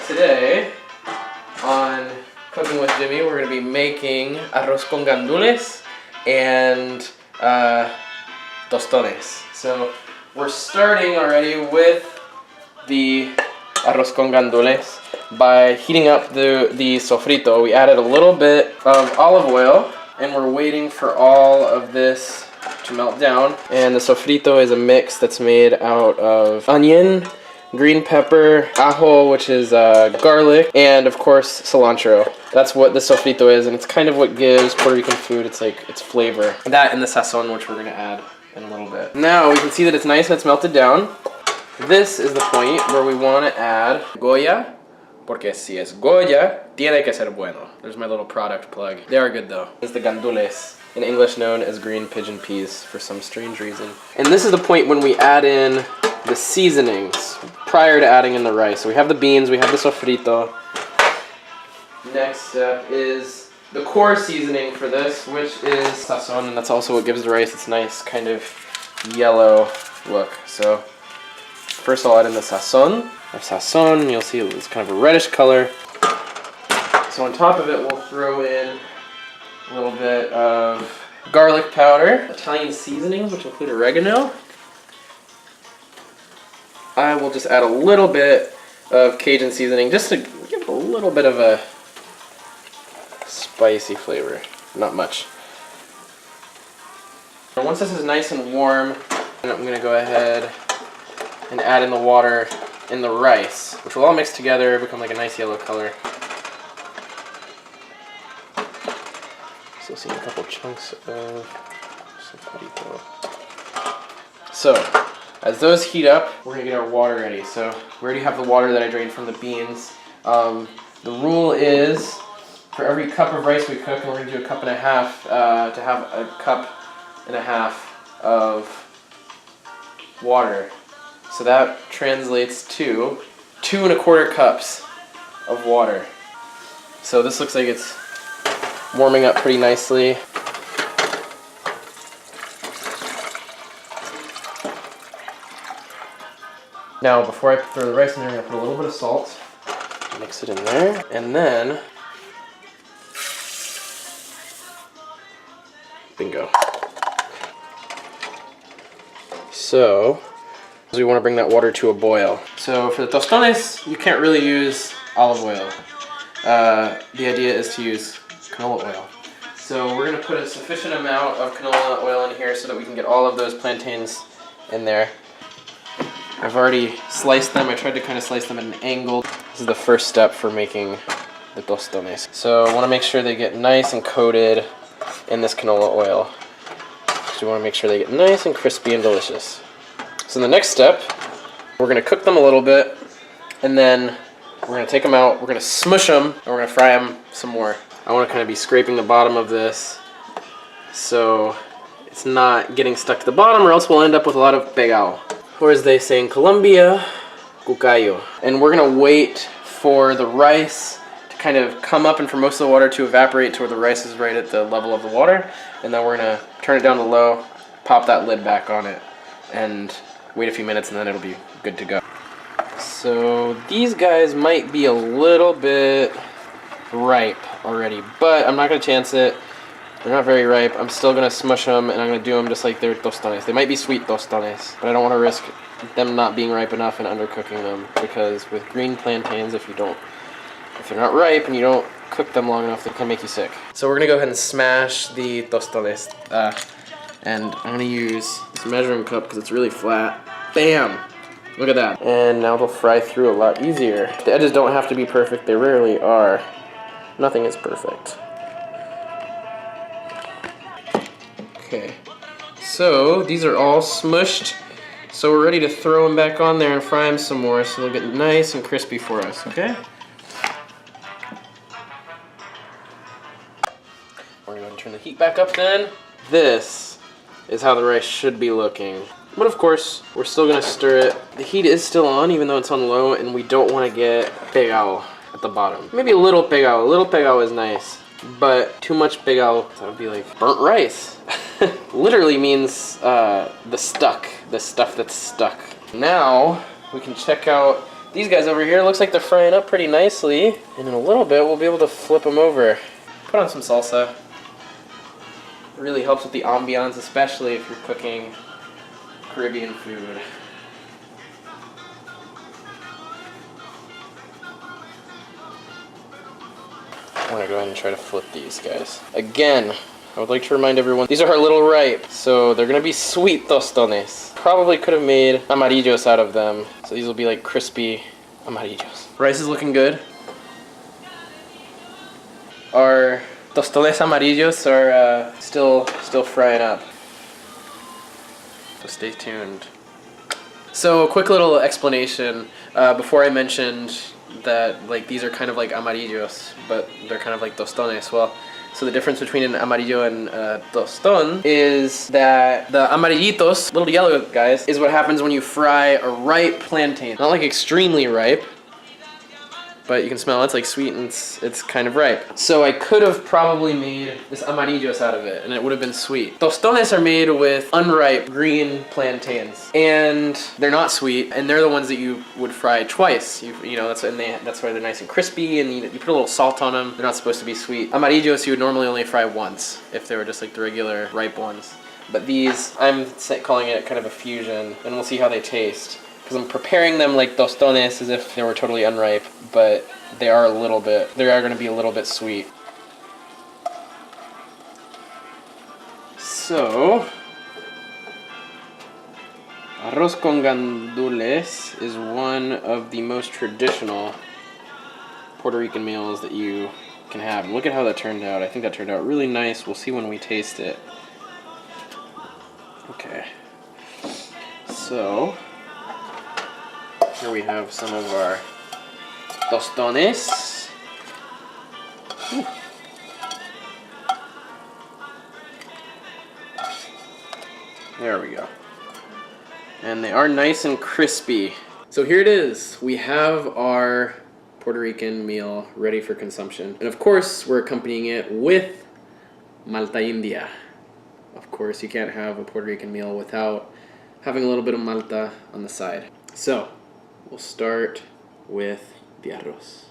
today on Cooking with Jimmy, we're going to be making arroz con gandules and tostones. So we're starting already with the arroz con gandules by heating up the sofrito. We added a little bit of olive oil and we're waiting for all of this to melt down. And the sofrito is a mix that's made out of onion, green pepper, ajo, which is garlic, and of course cilantro. That's what the sofrito is, and it's kind of what gives Puerto Rican food its flavor. That and the sazon, which we're gonna add in a little bit. Now we can see that it's nice and it's melted down. This is the point where we want to add Goya, porque si es Goya, tiene que ser bueno. There's my little product plug. They are good though. It's the gandules, in English known as green pigeon peas for some strange reason. And this is the point when we add in the seasonings prior to adding in the rice. So we have the beans, we have the sofrito. Next step is the core seasoning for this, which is sazon, and that's also what gives the rice its nice kind of yellow look. So first I'll add in the sazon. Our sazon, you'll see it's kind of a reddish color. So on top of it, we'll throw in a little bit of garlic powder, Italian seasonings, which include oregano. I will just add a little bit of Cajun seasoning just to give a little bit of a spicy flavor. Not much. And once this is nice and warm, I'm going to go ahead and add in the water in the rice, which will all mix together, become like a nice yellow color. Still seeing a couple chunks of sofrito. So, as those heat up, we're going to get our water ready. So we already have the water that I drained from the beans. The rule is for every cup of rice we cook, and we're going to do a cup and a half, to have a cup and a half of water. So that translates to 2 1/4 cups of water. So this looks like it's warming up pretty nicely. Now, before I throw the rice in there, I'm going to put a little bit of salt, mix it in there, and then, bingo. So, we want to bring that water to a boil. So for the tostones, you can't really use olive oil. The idea is to use canola oil. So we're going to put a sufficient amount of canola oil in here so that we can get all of those plantains in there. I've already sliced them. I tried to kind of slice them at an angle. This is the first step for making the tostones. So I want to make sure they get nice and coated in this canola oil. So we want to make sure they get nice and crispy and delicious. So the next step, we're going to cook them a little bit, and then we're going to take them out, we're going to smush them, and we're going to fry them some more. I want to kind of be scraping the bottom of this so it's not getting stuck to the bottom, or else we'll end up with a lot of pegao. Or as they say in Colombia, cucayo. And we're going to wait for the rice to kind of come up and for most of the water to evaporate to where the rice is right at the level of the water. And then we're going to turn it down to low, pop that lid back on it, and wait a few minutes, and then it'll be good to go. So these guys might be a little bit ripe already, but I'm not going to chance it. They're not very ripe. I'm still going to smush them, and I'm going to do them just like they're tostones. They might be sweet tostones, but I don't want to risk them not being ripe enough and undercooking them, because with green plantains, if they're not ripe and you don't cook them long enough, they can make you sick. So we're going to go ahead and smash the tostones, and I'm going to use this measuring cup because it's really flat. Bam! Look at that. And now they'll fry through a lot easier. The edges don't have to be perfect. They rarely are. Nothing is perfect. Okay, so these are all smushed, so we're ready to throw them back on there and fry them some more so they'll get nice and crispy for us, okay? We're going to turn the heat back up then. This is how the rice should be looking. But of course, we're still going to stir it. The heat is still on, even though it's on low, and we don't want to get pegao at the bottom. Maybe a little pegao. A little pegao is nice, but too much pegao, that would be like burnt rice. Literally means the stuff that's stuck. Now we can check out These guys over here looks like they're frying up pretty nicely. And in a little bit, we'll be able to flip them over. Put on some salsa. It really helps with the ambiance, especially if you're cooking Caribbean food. I'm gonna go ahead and try to flip these guys. Again, I would like to remind everyone, these are a little ripe, so they're gonna be sweet tostones. Probably could have made amarillitos out of them, so these will be like crispy amarillitos. Rice is looking good. Our tostones amarillos are still frying up. So stay tuned. So a quick little explanation. Before I mentioned that like these are kind of like amarillos, but they're kind of like tostones. Well, so the difference between an amarillo and a tostón is that the amarillitos, little yellow guys, is what happens when you fry a ripe plantain. Not like extremely ripe, but you can smell it's like sweet and it's kind of ripe. So I could have probably made this amarillos out of it and it would have been sweet. Tostones are made with unripe green plantains and they're not sweet and they're the ones that you would fry twice. You know, that's why they're nice and crispy and you put a little salt on them. They're not supposed to be sweet. Amarillos you would normally only fry once if they were just like the regular ripe ones. But these, I'm calling it kind of a fusion and we'll see how they taste. Because I'm preparing them like tostones as if they were totally unripe, but they are going to be a little bit sweet. So, arroz con gandules is one of the most traditional Puerto Rican meals that you can have. And look at how that turned out. I think that turned out really nice. We'll see when we taste it. Okay. So, here we have some of our tostones. Ooh. There we go. And they are nice and crispy. So here it is. We have our Puerto Rican meal ready for consumption. And of course, we're accompanying it with Malta India. Of course, you can't have a Puerto Rican meal without having a little bit of Malta on the side. So, we'll start with the arroz.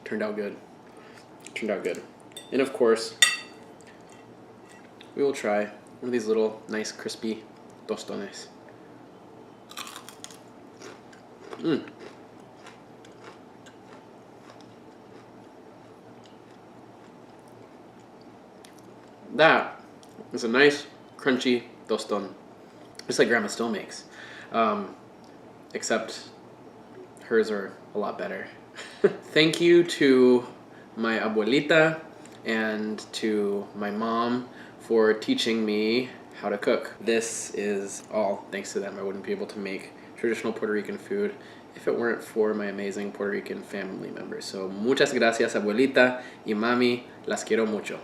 Turned out good. Turned out good. And of course, we will try one of these little nice crispy tostones. Mmm. That is a nice, crunchy tostón, just like Grandma still makes, except hers are a lot better. Thank you to my abuelita and to my mom for teaching me how to cook. This is all thanks to them. I wouldn't be able to make traditional Puerto Rican food if it weren't for my amazing Puerto Rican family members. So muchas gracias, abuelita y mami, las quiero mucho.